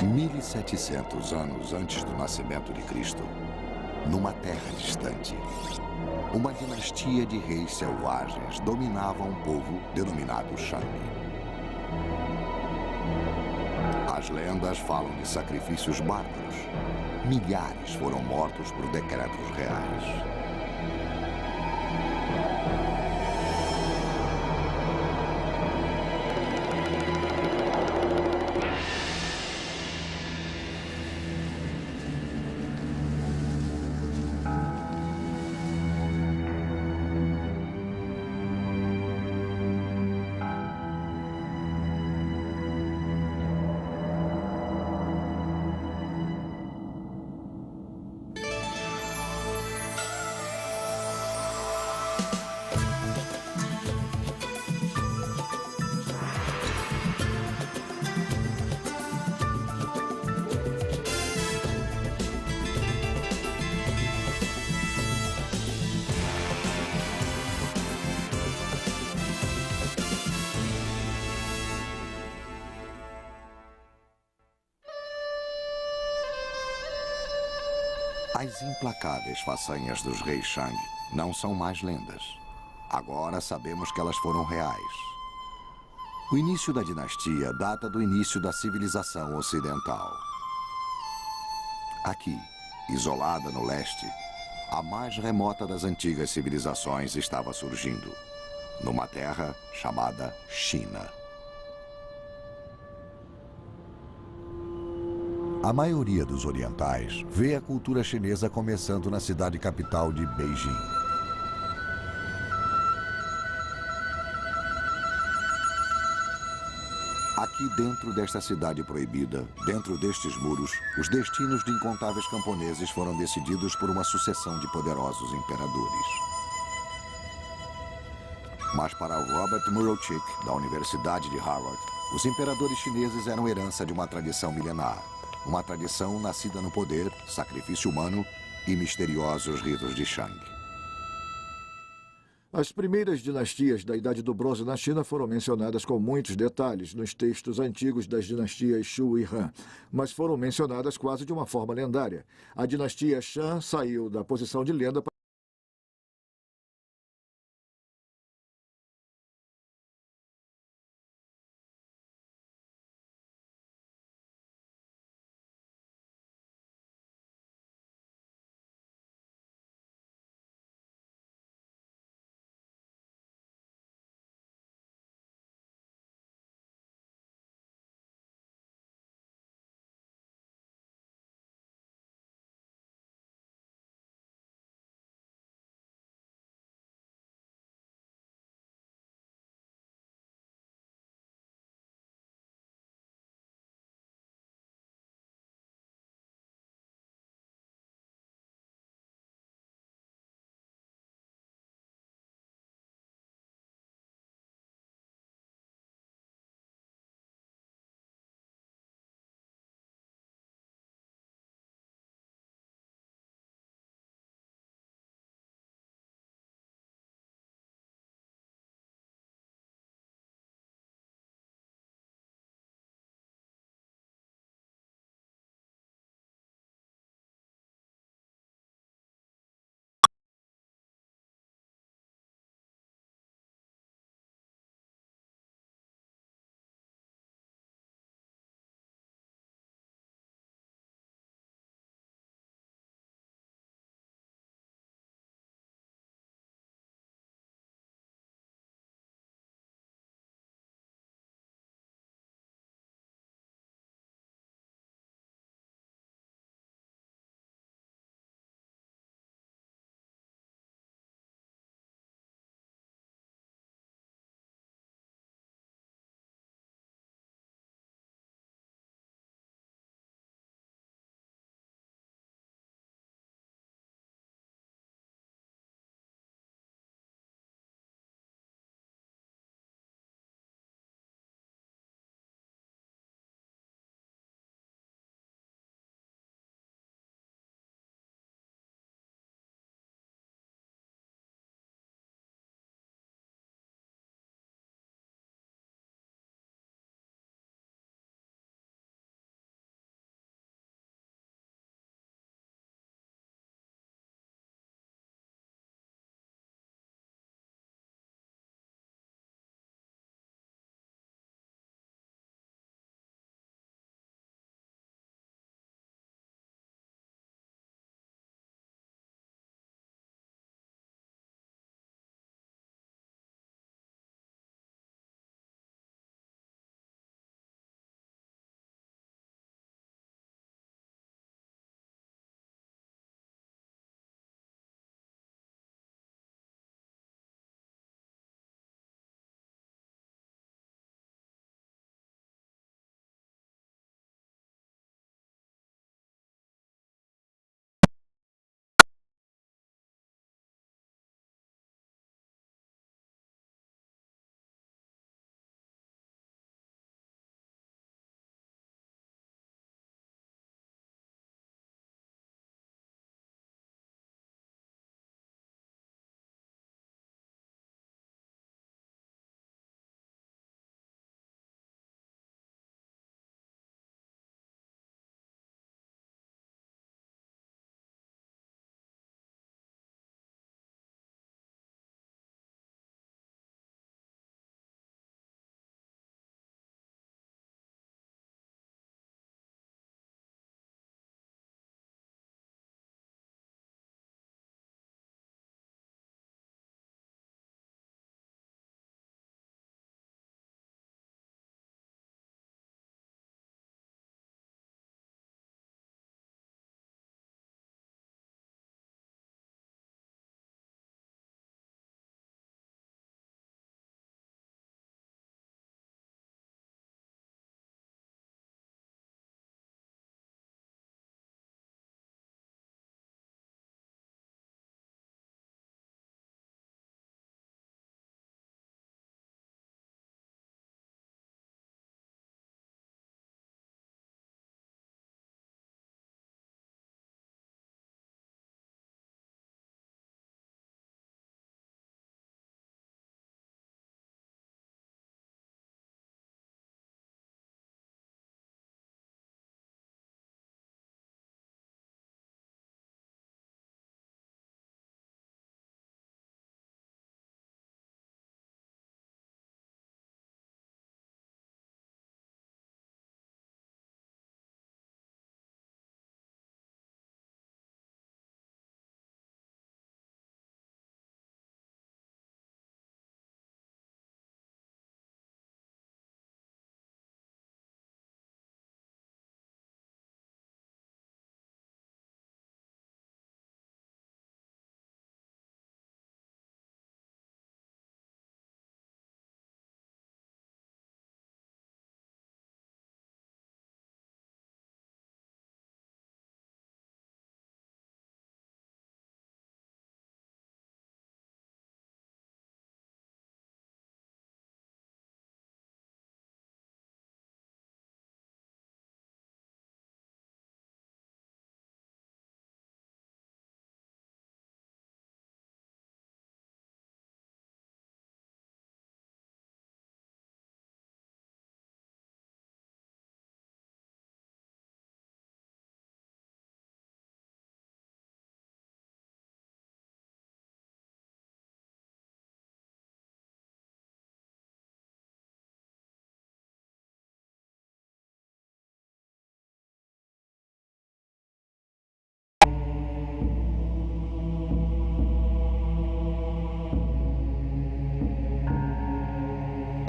1700 anos antes do nascimento de Cristo, numa terra distante, uma dinastia de reis selvagens dominava um povo denominado Shang. As lendas falam de sacrifícios bárbaros. Milhares foram mortos por decretos reais. As implacáveis façanhas dos reis Shang não são mais lendas. Agora sabemos que elas foram reais. O início da dinastia data do início da civilização ocidental. Aqui, isolada no leste, a mais remota das antigas civilizações estava surgindo, numa terra chamada China. A maioria dos orientais vê a cultura chinesa começando na cidade capital de Beijing. Aqui dentro desta cidade proibida, dentro destes muros, os destinos de incontáveis camponeses foram decididos por uma sucessão de poderosos imperadores. Mas para Robert Murochik, da Universidade de Harvard, os imperadores chineses eram herança de uma tradição milenar. Uma tradição nascida no poder, sacrifício humano e misteriosos ritos de Shang. As primeiras dinastias da Idade do Bronze na China foram mencionadas com muitos detalhes nos textos antigos das dinastias Shu e Han, mas foram mencionadas quase de uma forma lendária. A dinastia Shang saiu da posição de lenda para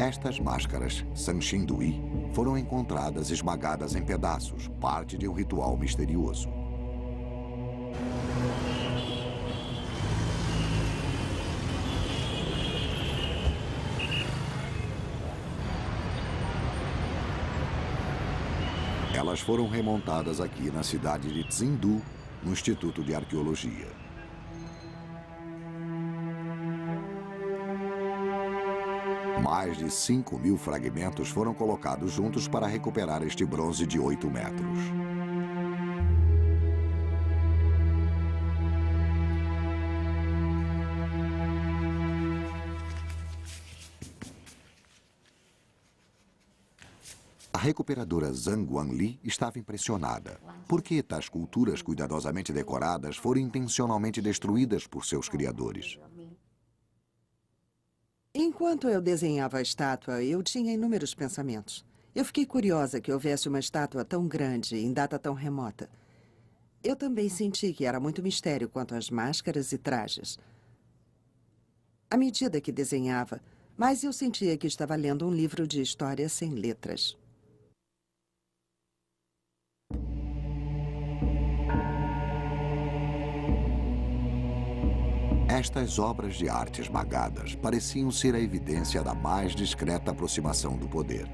Estas máscaras, Sanxindui, foram encontradas esmagadas em pedaços, parte de um ritual misterioso. Elas foram remontadas aqui na cidade de Tsindu, no Instituto de Arqueologia. Mais de 5.000 fragmentos foram colocados juntos para recuperar este bronze de 8 metros. A recuperadora Zhang Guanli estava impressionada. Por que tais culturas cuidadosamente decoradas foram intencionalmente destruídas por seus criadores? Enquanto eu desenhava a estátua, eu tinha inúmeros pensamentos. Eu fiquei curiosa que houvesse uma estátua tão grande em data tão remota. Eu também senti que era muito mistério quanto às máscaras e trajes. À medida que desenhava, mais eu sentia que estava lendo um livro de história sem letras. Estas obras de arte esmagadas pareciam ser a evidência da mais discreta aproximação do poder.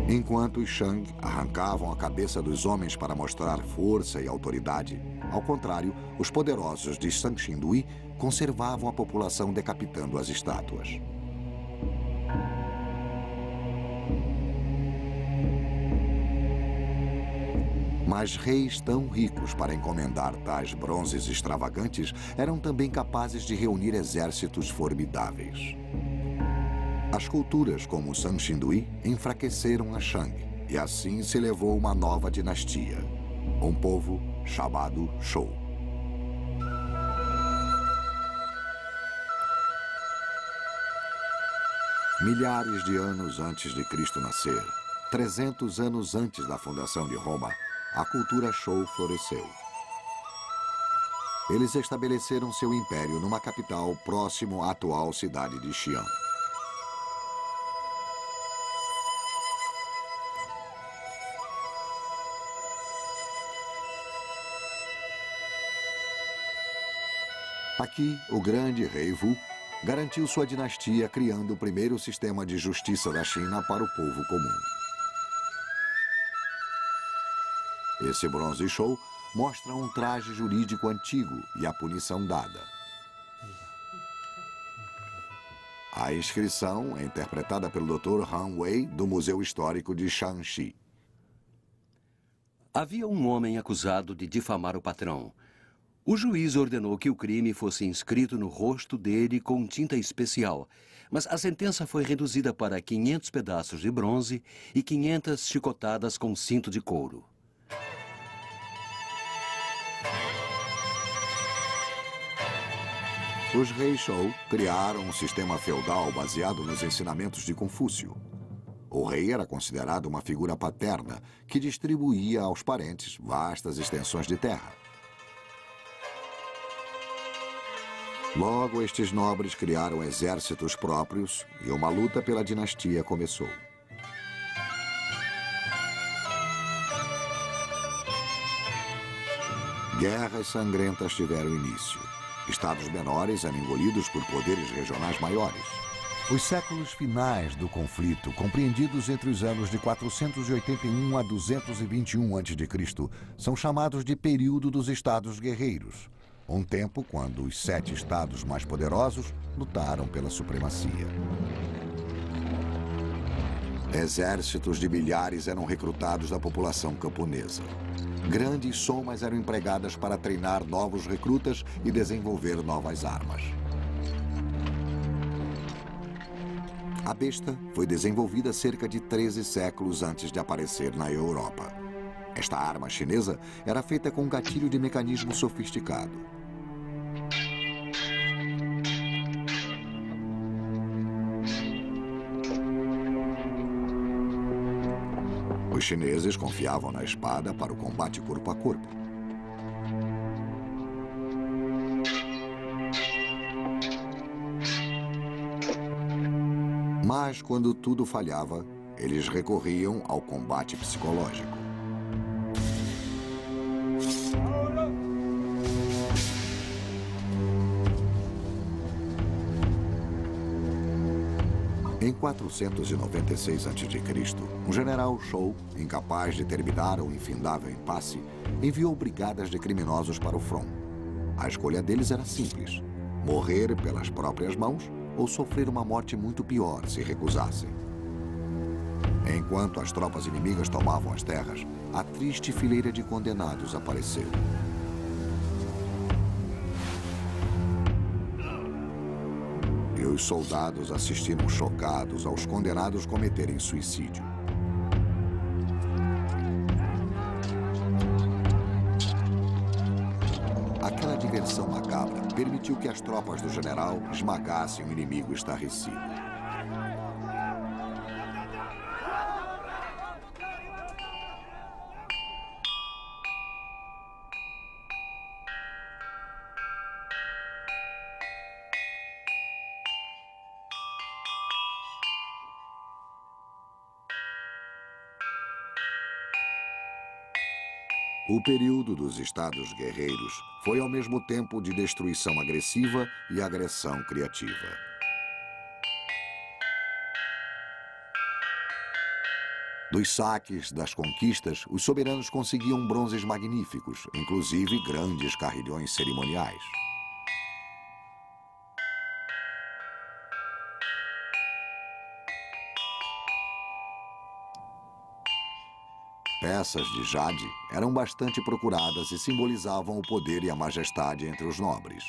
Enquanto os Shang arrancavam a cabeça dos homens para mostrar força e autoridade, ao contrário, os poderosos de Sanxindui conservavam a população decapitando as estátuas. Mas reis tão ricos para encomendar tais bronzes extravagantes eram também capazes de reunir exércitos formidáveis. As culturas como o Sanxindui enfraqueceram a Shang, e assim se levou uma nova dinastia, um povo chamado Shou. Milhares de anos antes de Cristo nascer, 300 anos antes da fundação de Roma, a cultura Shou floresceu. Eles estabeleceram seu império numa capital próximo à atual cidade de Xi'an. Aqui, o grande rei Wu garantiu sua dinastia criando o primeiro sistema de justiça da China para o povo comum. Esse bronze Shou mostra um traje jurídico antigo e a punição dada. A inscrição é interpretada pelo Dr. Han Wei, do Museu Histórico de Shanxi. Havia um homem acusado de difamar o patrão. O juiz ordenou que o crime fosse inscrito no rosto dele com tinta especial, mas a sentença foi reduzida para 500 pedaços de bronze e 500 chicotadas com cinto de couro. Os reis Shou criaram um sistema feudal baseado nos ensinamentos de Confúcio. O rei era considerado uma figura paterna que distribuía aos parentes vastas extensões de terra. Logo, estes nobres criaram exércitos próprios e uma luta pela dinastia começou. Guerras sangrentas tiveram início. Estados menores eram engolidos por poderes regionais maiores. Os séculos finais do conflito, compreendidos entre os anos de 481 a 221 a.C., são chamados de período dos estados guerreiros. Um tempo quando os 7 estados mais poderosos lutaram pela supremacia. Exércitos de milhares eram recrutados da população camponesa. Grandes somas eram empregadas para treinar novos recrutas e desenvolver novas armas. A besta foi desenvolvida cerca de 13 séculos antes de aparecer na Europa. Esta arma chinesa era feita com um gatilho de mecanismo sofisticado. Os chineses confiavam na espada para o combate corpo a corpo. Mas quando tudo falhava, eles recorriam ao combate psicológico. Em 496 a.C., um general Shou, incapaz de terminar o infindável impasse, enviou brigadas de criminosos para o front. A escolha deles era simples: morrer pelas próprias mãos ou sofrer uma morte muito pior se recusassem. Enquanto as tropas inimigas tomavam as terras, a triste fileira de condenados apareceu. E os soldados assistiram chocados aos condenados cometerem suicídio. Aquela diversão macabra permitiu que as tropas do general esmagassem o inimigo estarrecido. O período dos estados guerreiros foi ao mesmo tempo de destruição agressiva e agressão criativa. Dos saques, das conquistas, os soberanos conseguiam bronzes magníficos, inclusive grandes carrilhões cerimoniais. Peças de jade eram bastante procuradas e simbolizavam o poder e a majestade entre os nobres.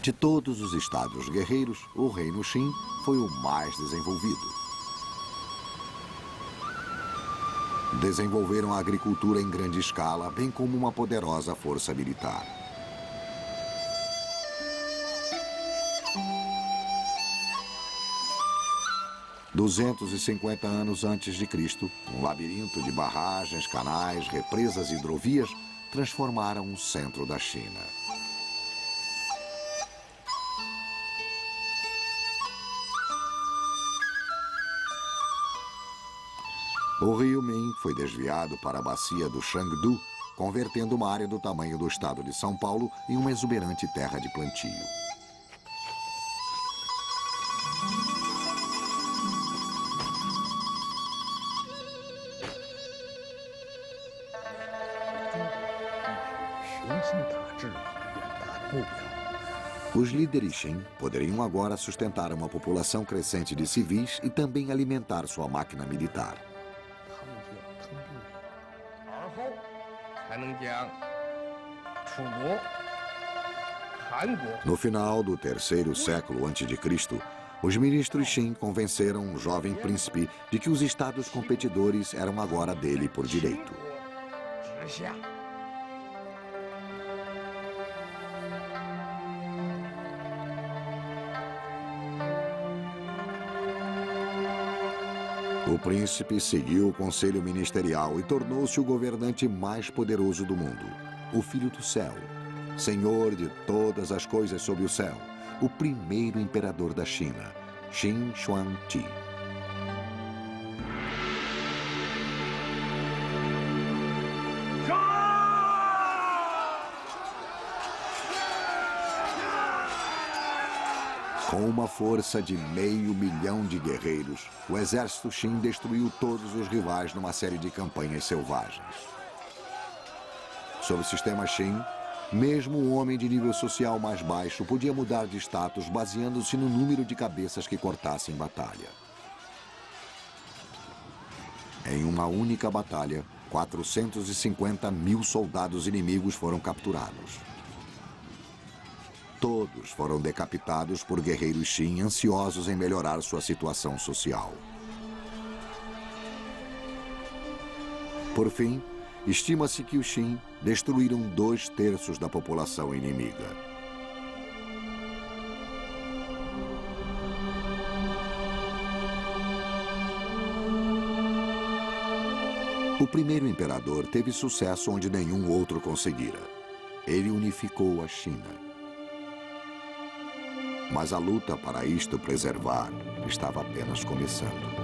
De todos os estados guerreiros, o reino Qin foi o mais desenvolvido. Desenvolveram a agricultura em grande escala, bem como uma poderosa força militar. "250 anos antes de Cristo, um labirinto de barragens, canais, represas e hidrovias transformaram o centro da China. O rio Min foi desviado para a bacia do Shangdu, convertendo uma área do tamanho do estado de São Paulo em uma exuberante terra de plantio. Os líderes Qin poderiam agora sustentar uma população crescente de civis e também alimentar sua máquina militar. No final do terceiro século a.C., os ministros Qin convenceram um jovem príncipe de que os estados competidores eram agora dele por direito. O príncipe seguiu o conselho ministerial e tornou-se o governante mais poderoso do mundo, o Filho do Céu, senhor de todas as coisas sob o céu, o primeiro imperador da China, Qin Huangdi. Com uma força de 500 mil de guerreiros, o exército Qin destruiu todos os rivais numa série de campanhas selvagens. Sob o sistema Qin, mesmo um homem de nível social mais baixo podia mudar de status baseando-se no número de cabeças que cortasse em batalha. Em uma única batalha, 450 mil soldados inimigos foram capturados. Todos foram decapitados por guerreiros Qin ansiosos em melhorar sua situação social. Por fim, Estima-se que os Qin destruíram 2/3 da população inimiga. O primeiro imperador teve sucesso onde nenhum outro conseguira. Ele unificou a China. Mas a luta para isto preservar estava apenas começando.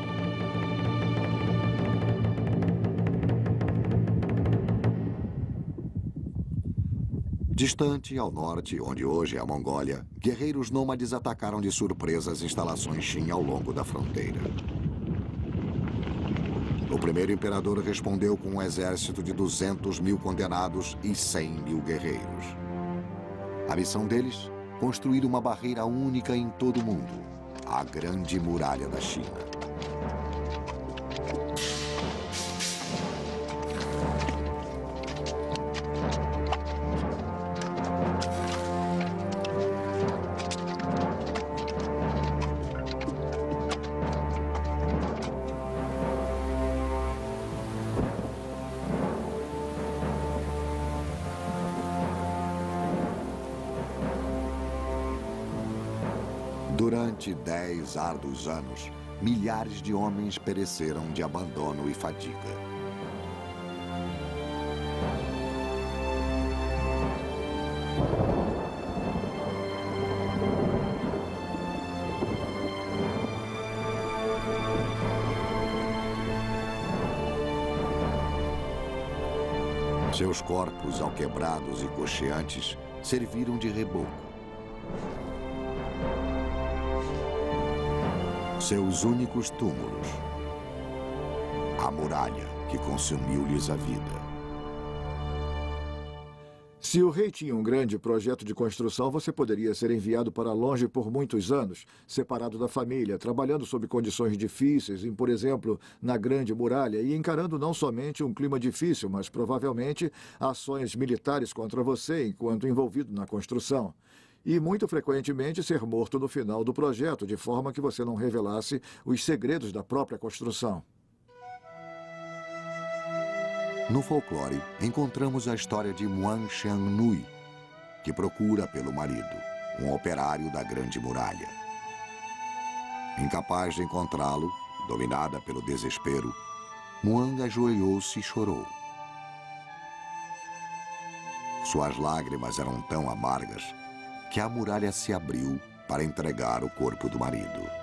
Distante ao norte, onde hoje é a Mongólia, guerreiros nômades atacaram de surpresa as instalações Qin ao longo da fronteira. O primeiro imperador respondeu com um exército de 200.000 condenados e 100.000 guerreiros. A missão deles? Construir uma barreira única em todo o mundo, a Grande Muralha da China. Durante 10 árduos anos, milhares de homens pereceram de abandono e fadiga. Seus corpos, alquebrados e coxeantes, serviram de reboco. Seus únicos túmulos, a muralha que consumiu-lhes a vida. Se o rei tinha um grande projeto de construção, você poderia ser enviado para longe por muitos anos, separado da família, trabalhando sob condições difíceis, por exemplo, na Grande Muralha, e encarando não somente um clima difícil, mas provavelmente ações militares contra você enquanto envolvido na construção. E, muito frequentemente, ser morto no final do projeto, de forma que você não revelasse os segredos da própria construção. No folclore, encontramos a história de Muan Xiangnui, que procura pelo marido, um operário da Grande Muralha. Incapaz de encontrá-lo, dominada pelo desespero, Muan ajoelhou-se e chorou. Suas lágrimas eram tão amargas que a muralha se abriu para entregar o corpo do marido.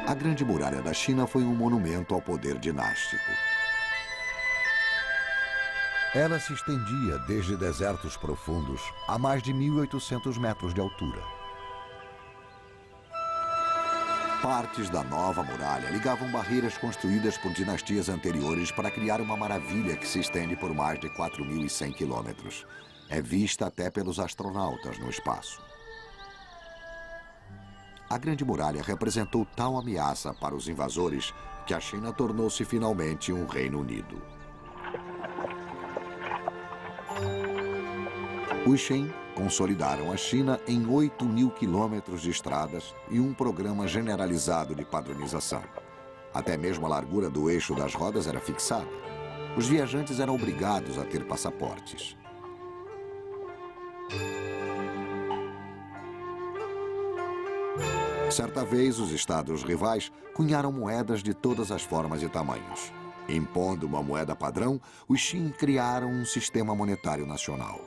A Grande Muralha da China foi um monumento ao poder dinástico. Ela se estendia desde desertos profundos a mais de 1.800 metros de altura. Partes da nova muralha ligavam barreiras construídas por dinastias anteriores para criar uma maravilha que se estende por mais de 4.100 quilômetros. É vista até pelos astronautas no espaço. A Grande Muralha representou tal ameaça para os invasores que a China tornou-se finalmente um Reino Unido. Os Qin consolidaram a China em 8.000 quilômetros de estradas e um programa generalizado de padronização. Até mesmo a largura do eixo das rodas era fixada. Os viajantes eram obrigados a ter passaportes. Certa vez, os estados rivais cunharam moedas de todas as formas e tamanhos. Impondo uma moeda padrão, os Qin criaram um sistema monetário nacional.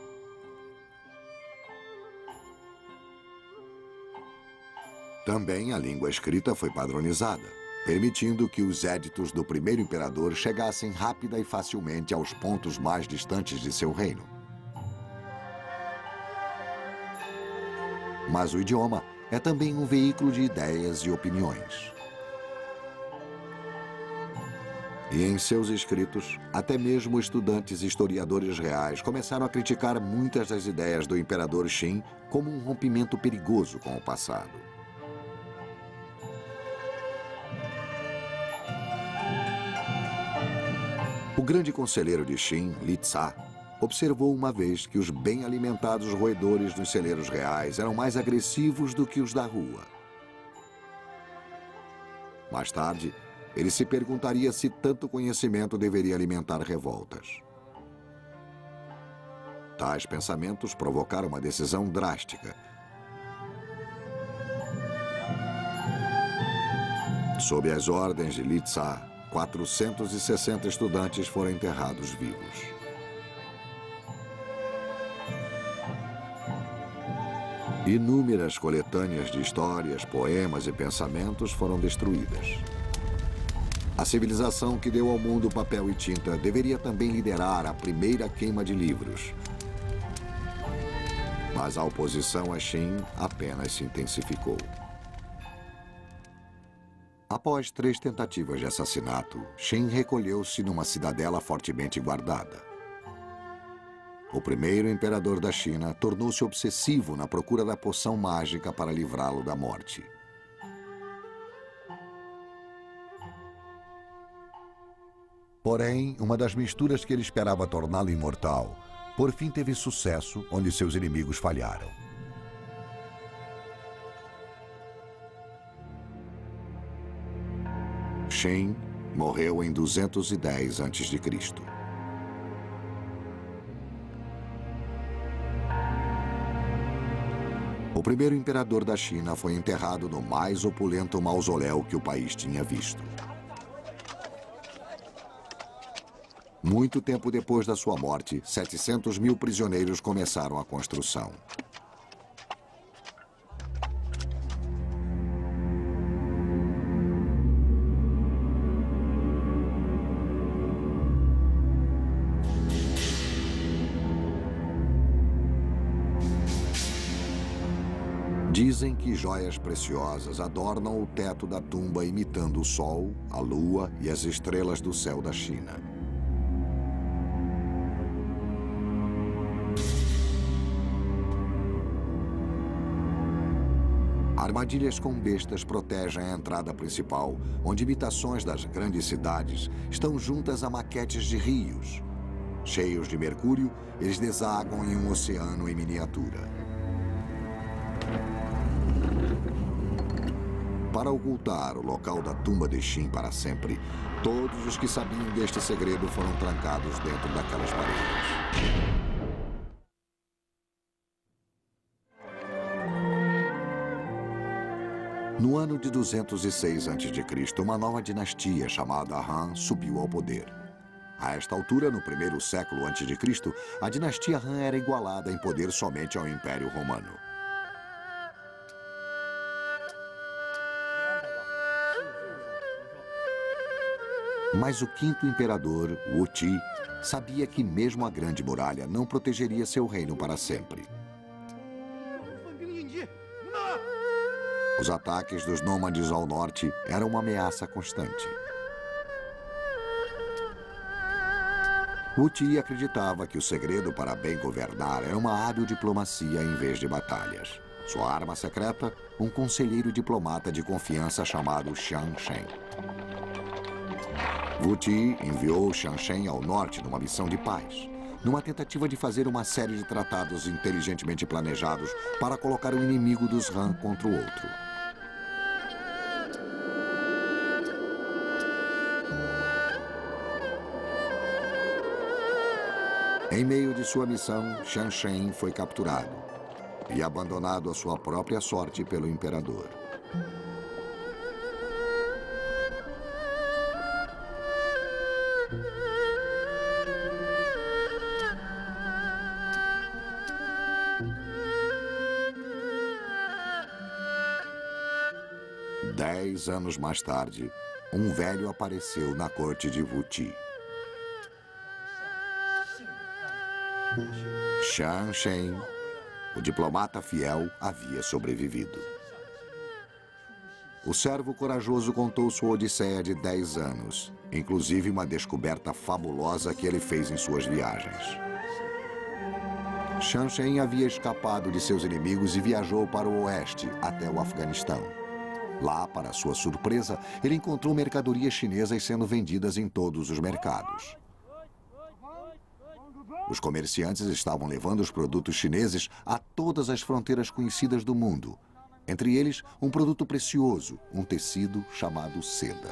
Também a língua escrita foi padronizada, permitindo que os éditos do primeiro imperador chegassem rápida e facilmente aos pontos mais distantes de seu reino. Mas o idioma é também um veículo de ideias e opiniões. E em seus escritos, até mesmo estudantes e historiadores reais começaram a criticar muitas das ideias do imperador Qin como um rompimento perigoso com o passado. O grande conselheiro de Qin, Li Tsa, observou uma vez que os bem alimentados roedores dos celeiros reais eram mais agressivos do que os da rua. Mais tarde, ele se perguntaria se tanto conhecimento deveria alimentar revoltas. Tais pensamentos provocaram uma decisão drástica. Sob as ordens de Li Tzu, 460 estudantes foram enterrados vivos. Inúmeras coletâneas de histórias, poemas e pensamentos foram destruídas. A civilização que deu ao mundo papel e tinta deveria também liderar a primeira queima de livros. Mas a oposição a Xin apenas se intensificou. Após 3 tentativas de assassinato, Xin recolheu-se numa cidadela fortemente guardada. O primeiro imperador da China tornou-se obsessivo na procura da poção mágica para livrá-lo da morte. Porém, uma das misturas que ele esperava torná-lo imortal, por fim teve sucesso onde seus inimigos falharam. Xin morreu em 210 a.C. O primeiro imperador da China foi enterrado no mais opulento mausoléu que o país tinha visto. Muito tempo depois da sua morte, 700 mil prisioneiros começaram a construção. Dizem que joias preciosas adornam o teto da tumba imitando o sol, a lua e as estrelas do céu da China. Armadilhas com bestas protegem a entrada principal, onde imitações das grandes cidades estão juntas a maquetes de rios. Cheios de mercúrio, eles desaguam em um oceano em miniatura. Para ocultar o local da tumba de Xin para sempre, todos os que sabiam deste segredo foram trancados dentro daquelas paredes. No ano de 206 a.C., uma nova dinastia chamada Han subiu ao poder. A esta altura, no primeiro século a.C., a dinastia Han era igualada em poder somente ao Império Romano. Mas o quinto imperador, Wu Ti, sabia que mesmo a Grande Muralha não protegeria seu reino para sempre. Os ataques dos nômades ao norte eram uma ameaça constante. Wu Ti acreditava que o segredo para bem governar era uma hábil diplomacia em vez de batalhas. Sua arma secreta, um conselheiro diplomata de confiança chamado Xiang Shen. Wu Ti enviou Xiang Shen ao norte numa missão de paz, numa tentativa de fazer uma série de tratados inteligentemente planejados para colocar o inimigo dos Han contra o outro. Em meio de sua missão, Xiang Shen foi capturado e abandonado à sua própria sorte pelo imperador. Dez anos mais tarde, um velho apareceu na corte de Wu Ti. Xiang Shen, o diplomata fiel, havia sobrevivido. O servo corajoso contou sua odisseia de 10 anos, inclusive uma descoberta fabulosa que ele fez em suas viagens. Xiang Shen havia escapado de seus inimigos e viajou para o oeste, até o Afeganistão. Lá, para sua surpresa, ele encontrou mercadorias chinesas sendo vendidas em todos os mercados. Os comerciantes estavam levando os produtos chineses a todas as fronteiras conhecidas do mundo. Entre eles, um produto precioso, um tecido chamado seda.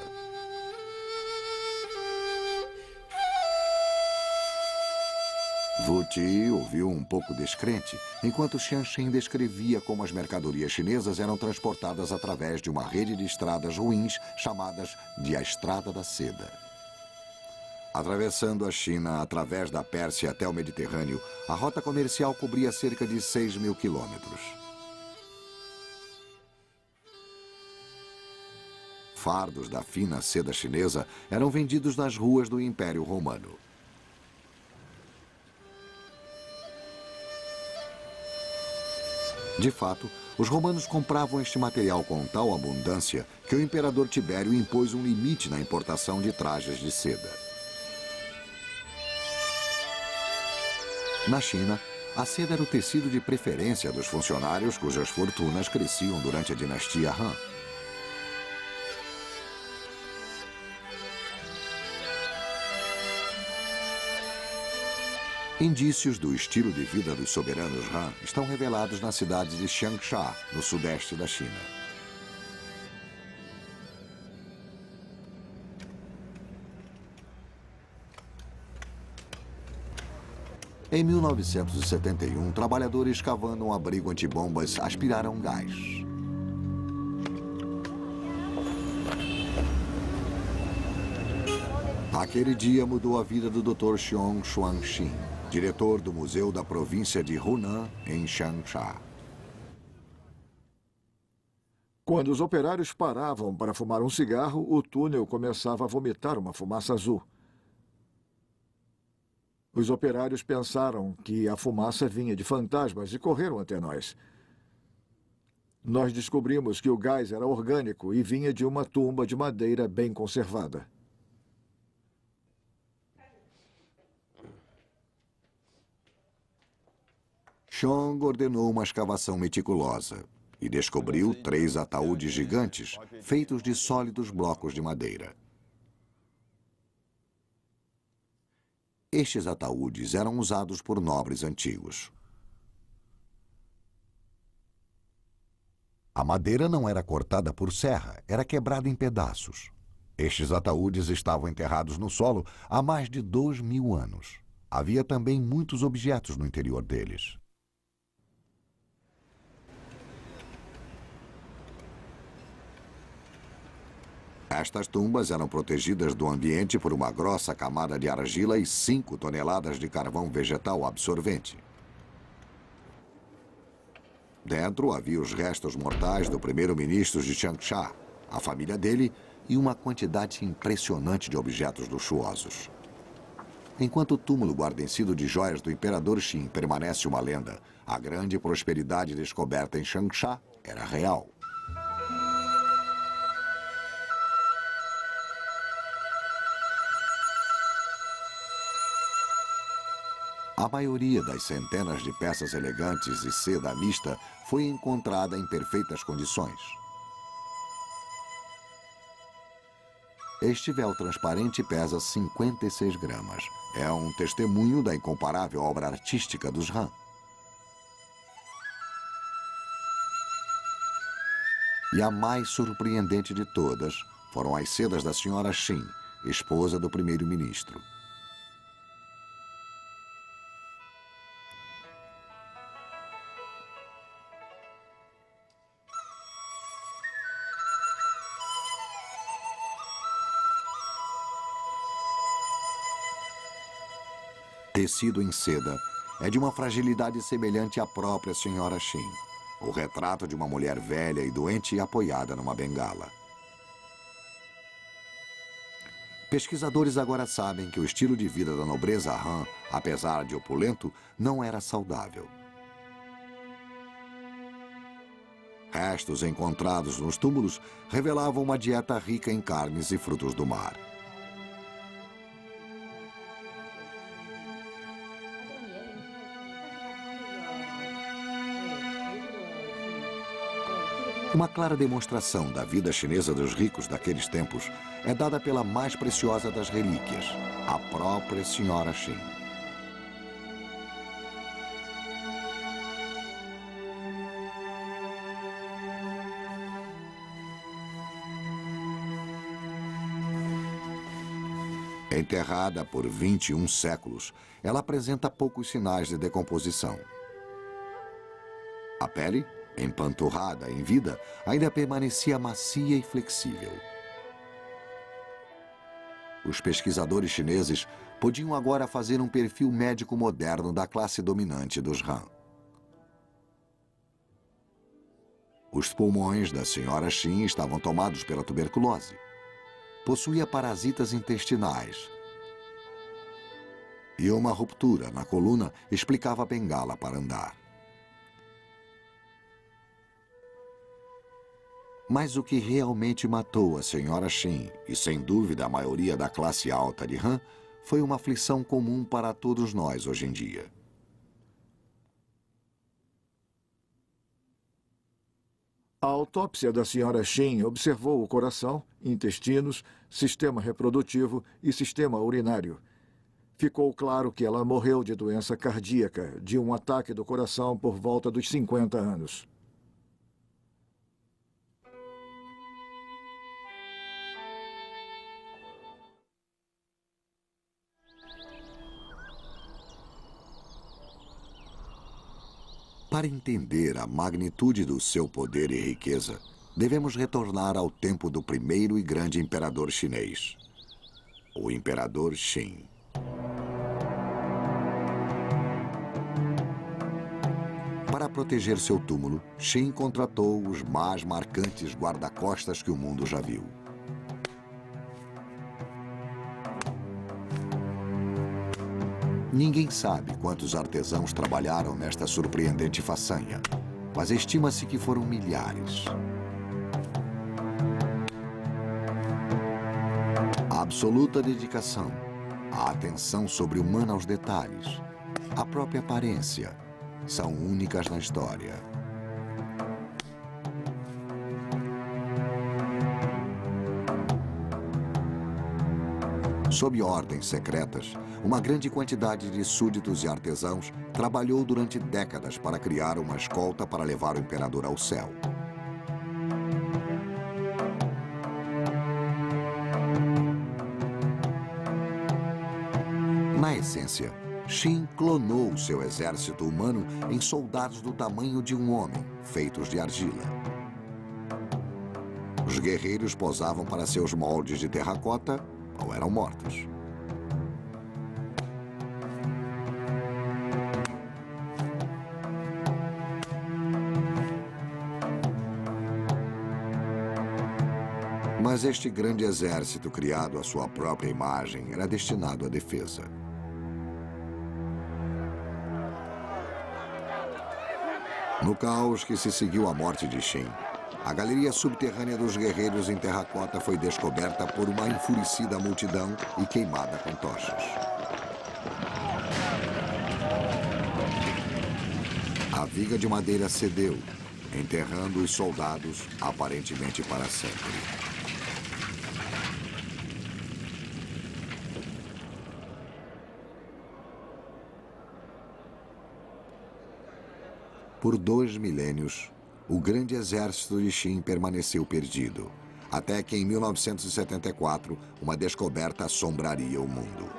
Wu Ti ouviu um pouco descrente, enquanto Xian Xin descrevia como as mercadorias chinesas eram transportadas através de uma rede de estradas ruins chamadas de a Estrada da Seda. Atravessando a China através da Pérsia até o Mediterrâneo, a rota comercial cobria cerca de 6.000 quilômetros. Fardos da fina seda chinesa eram vendidos nas ruas do Império Romano. De fato, os romanos compravam este material com tal abundância que o imperador Tibério impôs um limite na importação de trajes de seda. Na China, a seda era o tecido de preferência dos funcionários cujas fortunas cresciam durante a dinastia Han. Indícios do estilo de vida dos soberanos Han estão revelados na cidade de Changsha, no sudeste da China. Em 1971, trabalhadores cavando um abrigo antibombas aspiraram gás. Aquele dia mudou a vida do Dr. Xiong Xuanxin, diretor do Museu da Província de Hunan, em Changsha. Quando os operários paravam para fumar um cigarro, o túnel começava a vomitar uma fumaça azul. Os operários pensaram que a fumaça vinha de fantasmas e correram até nós. Nós descobrimos que o gás era orgânico e vinha de uma tumba de madeira bem conservada. Xiong ordenou uma escavação meticulosa e descobriu 3 ataúdes gigantes feitos de sólidos blocos de madeira. Estes ataúdes eram usados por nobres antigos. A madeira não era cortada por serra, era quebrada em pedaços. Estes ataúdes estavam enterrados no solo há mais de 2.000 anos. Havia também muitos objetos no interior deles. Estas tumbas eram protegidas do ambiente por uma grossa camada de argila e 5 toneladas de carvão vegetal absorvente. Dentro havia os restos mortais do primeiro-ministro de Changsha, a família dele e uma quantidade impressionante de objetos luxuosos. Enquanto o túmulo guarnecido de joias do imperador Qin permanece uma lenda, a grande prosperidade descoberta em Changsha era real. A maioria das centenas de peças elegantes e seda mista foi encontrada em perfeitas condições. Este véu transparente pesa 56 gramas. É um testemunho da incomparável obra artística dos Han. E a mais surpreendente de todas foram as sedas da senhora Xin, esposa do primeiro-ministro. Tecido em seda é de uma fragilidade semelhante à própria senhora Xin. O retrato de uma mulher velha e doente apoiada numa bengala. Pesquisadores agora sabem que o estilo de vida da nobreza Han, apesar de opulento, não era saudável. Restos encontrados nos túmulos revelavam uma dieta rica em carnes e frutos do mar. Uma clara demonstração da vida chinesa dos ricos daqueles tempos é dada pela mais preciosa das relíquias, a própria senhora Xin. Enterrada por 21 séculos, ela apresenta poucos sinais de decomposição. A pele, empanturrada em vida, ainda permanecia macia e flexível. Os pesquisadores chineses podiam agora fazer um perfil médico moderno da classe dominante dos Han. Os pulmões da senhora Xin estavam tomados pela tuberculose. Possuía parasitas intestinais. E uma ruptura na coluna explicava a bengala para andar. Mas o que realmente matou a senhora Xin, e sem dúvida a maioria da classe alta de Han, foi uma aflição comum para todos nós hoje em dia. A autópsia da senhora Xin observou o coração, intestinos, sistema reprodutivo e sistema urinário. Ficou claro que ela morreu de doença cardíaca, de um ataque do coração por volta dos 50 anos. Para entender a magnitude do seu poder e riqueza, devemos retornar ao tempo do primeiro e grande imperador chinês, o imperador Qin. Para proteger seu túmulo, Qin contratou os mais marcantes guarda-costas que o mundo já viu. Ninguém sabe quantos artesãos trabalharam nesta surpreendente façanha, mas estima-se que foram milhares. A absoluta dedicação, a atenção sobre-humana aos detalhes, a própria aparência, são únicas na história. Sob ordens secretas, uma grande quantidade de súditos e artesãos trabalhou durante décadas para criar uma escolta para levar o imperador ao céu. Na essência, Qin clonou seu exército humano em soldados do tamanho de um homem, feitos de argila. Os guerreiros posavam para seus moldes de terracota ou eram mortos. Mas este grande exército, criado à sua própria imagem, era destinado à defesa. No caos que se seguiu à morte de Qin, a galeria subterrânea dos guerreiros em terracota foi descoberta por uma enfurecida multidão e queimada com tochas. A viga de madeira cedeu, enterrando os soldados aparentemente para sempre. Por 2 milênios, o grande exército de Qin permaneceu perdido, até que em 1974, uma descoberta assombraria o mundo.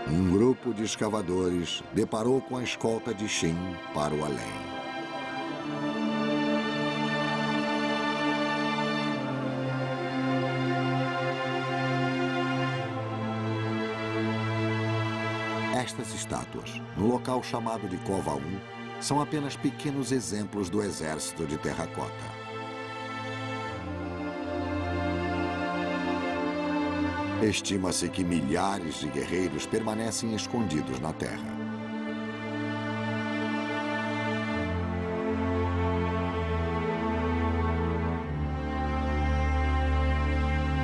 Um grupo de escavadores deparou com a escolta de Qin para o além. Estas estátuas, no local chamado de Cova 1, são apenas pequenos exemplos do exército de terracota. Estima-se que milhares de guerreiros permanecem escondidos na terra.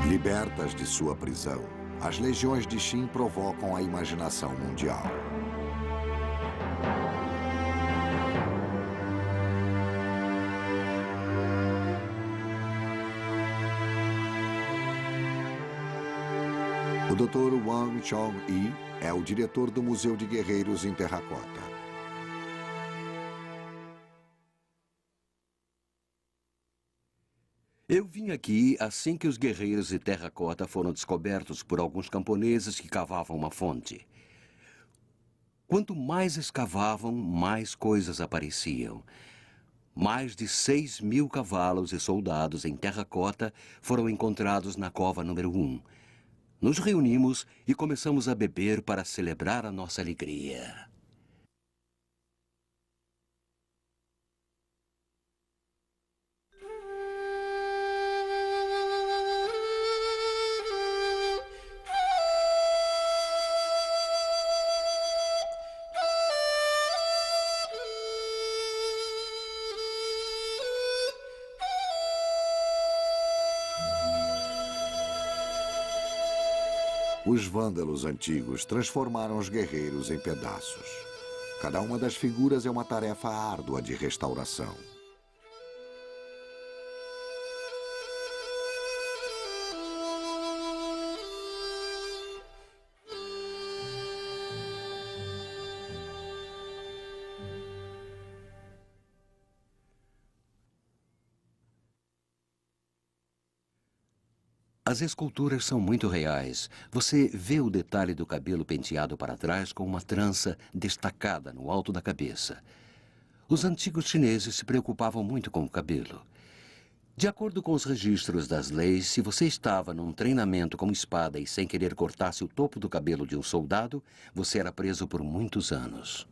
Libertas de sua prisão, as legiões de Qin provocam a imaginação mundial. O Dr. Wang Chong-yi é o diretor do Museu de Guerreiros em Terracota. Eu vim aqui assim que os guerreiros de terracota foram descobertos por alguns camponeses que cavavam uma fonte. Quanto mais escavavam, mais coisas apareciam. Mais de 6.000 cavalos e soldados em terracota foram encontrados na cova número 1. Nos reunimos e começamos a beber para celebrar a nossa alegria. Os vândalos antigos transformaram os guerreiros em pedaços. Cada uma das figuras é uma tarefa árdua de restauração. As esculturas são muito reais. Você vê o detalhe do cabelo penteado para trás com uma trança destacada no alto da cabeça. Os antigos chineses se preocupavam muito com o cabelo. De acordo com os registros das leis, se você estava num treinamento com espada e sem querer cortasse o topo do cabelo de um soldado, você era preso por muitos anos.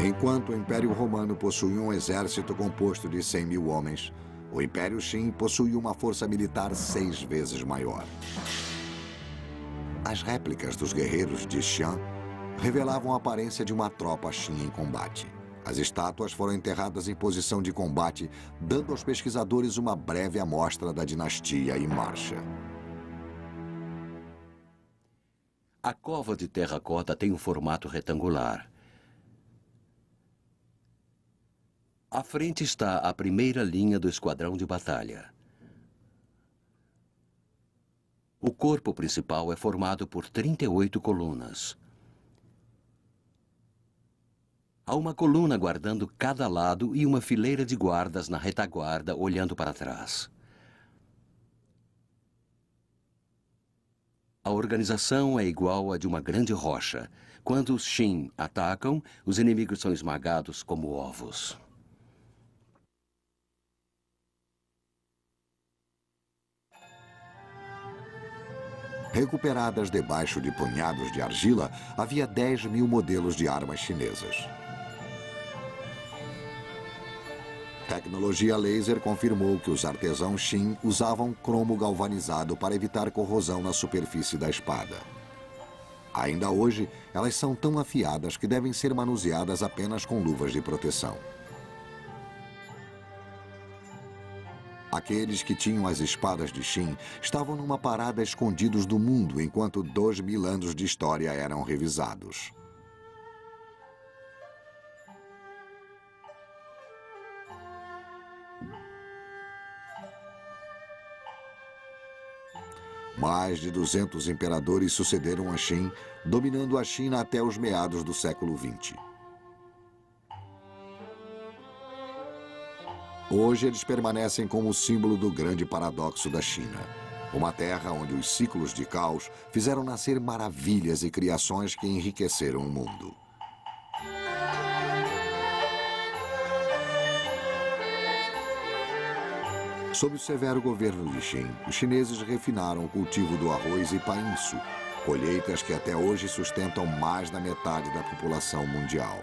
Enquanto o Império Romano possuía um exército composto de 100.000 homens, o Império Qin possuía uma força militar 6 vezes maior. As réplicas dos guerreiros de Xi'an revelavam a aparência de uma tropa Qin em combate. As estátuas foram enterradas em posição de combate, dando aos pesquisadores uma breve amostra da dinastia em marcha. A cova de terracota tem um formato retangular. À frente está a primeira linha do esquadrão de batalha. O corpo principal é formado por 38 colunas. Há uma coluna guardando cada lado e uma fileira de guardas na retaguarda olhando para trás. A organização é igual à de uma grande rocha. Quando os Qin atacam, os inimigos são esmagados como ovos. Recuperadas debaixo de punhados de argila, havia 10.000 modelos de armas chinesas. Tecnologia laser confirmou que os artesãos Qin usavam cromo galvanizado para evitar corrosão na superfície da espada. Ainda hoje, elas são tão afiadas que devem ser manuseadas apenas com luvas de proteção. Aqueles que tinham as espadas de Qin estavam numa parada escondidos do mundo enquanto 2.000 anos de história eram revisados. Mais de 200 imperadores sucederam a Qin, dominando a China até os meados do século XX. Hoje eles permanecem como símbolo do grande paradoxo da China. Uma terra onde os ciclos de caos fizeram nascer maravilhas e criações que enriqueceram o mundo. Sob o severo governo de Qin, os chineses refinaram o cultivo do arroz e painço, colheitas que até hoje sustentam mais da metade da população mundial.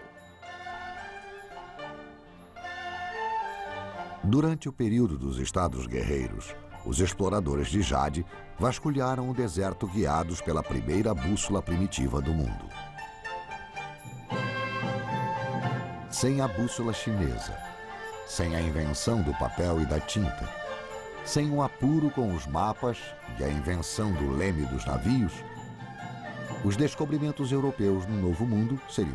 Durante o período dos Estados Guerreiros, os exploradores de Jade vasculharam o deserto guiados pela primeira bússola primitiva do mundo. Sem a bússola chinesa, sem a invenção do papel e da tinta, sem o apuro com os mapas e a invenção do leme dos navios, os descobrimentos europeus no Novo Mundo seriam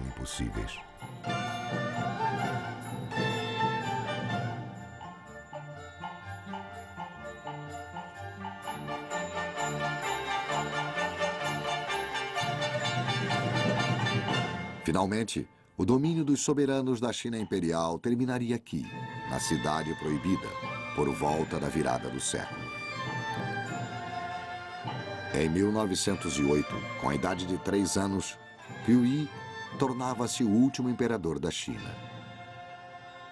Finalmente, o domínio dos soberanos da China Imperial terminaria aqui, na Cidade Proibida, por volta da virada do século. Em 1908, com a idade de 3 anos, Piu Yi tornava-se o último imperador da China.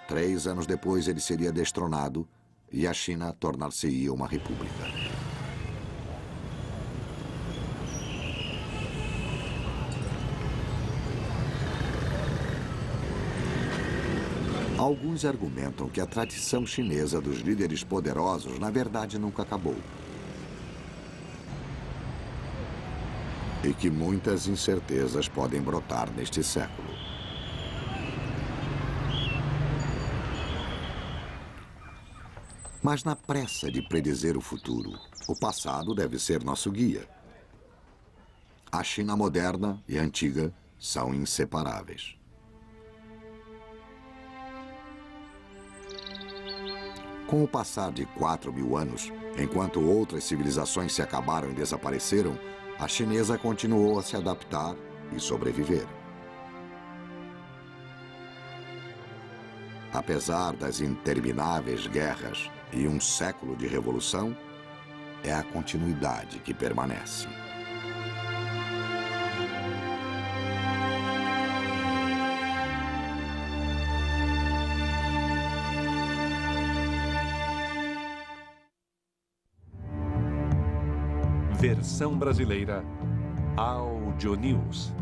3 anos depois, ele seria destronado e a China tornar-se-ia uma república. Alguns argumentam que a tradição chinesa dos líderes poderosos, na verdade, nunca acabou. E que muitas incertezas podem brotar neste século. Mas na pressa de predizer o futuro, o passado deve ser nosso guia. A China moderna e antiga são inseparáveis. Com o passar de 4.000 anos, enquanto outras civilizações se acabaram e desapareceram, a chinesa continuou a se adaptar e sobreviver. Apesar das intermináveis guerras e um século de revolução, é a continuidade que permanece. Versão brasileira Audio News.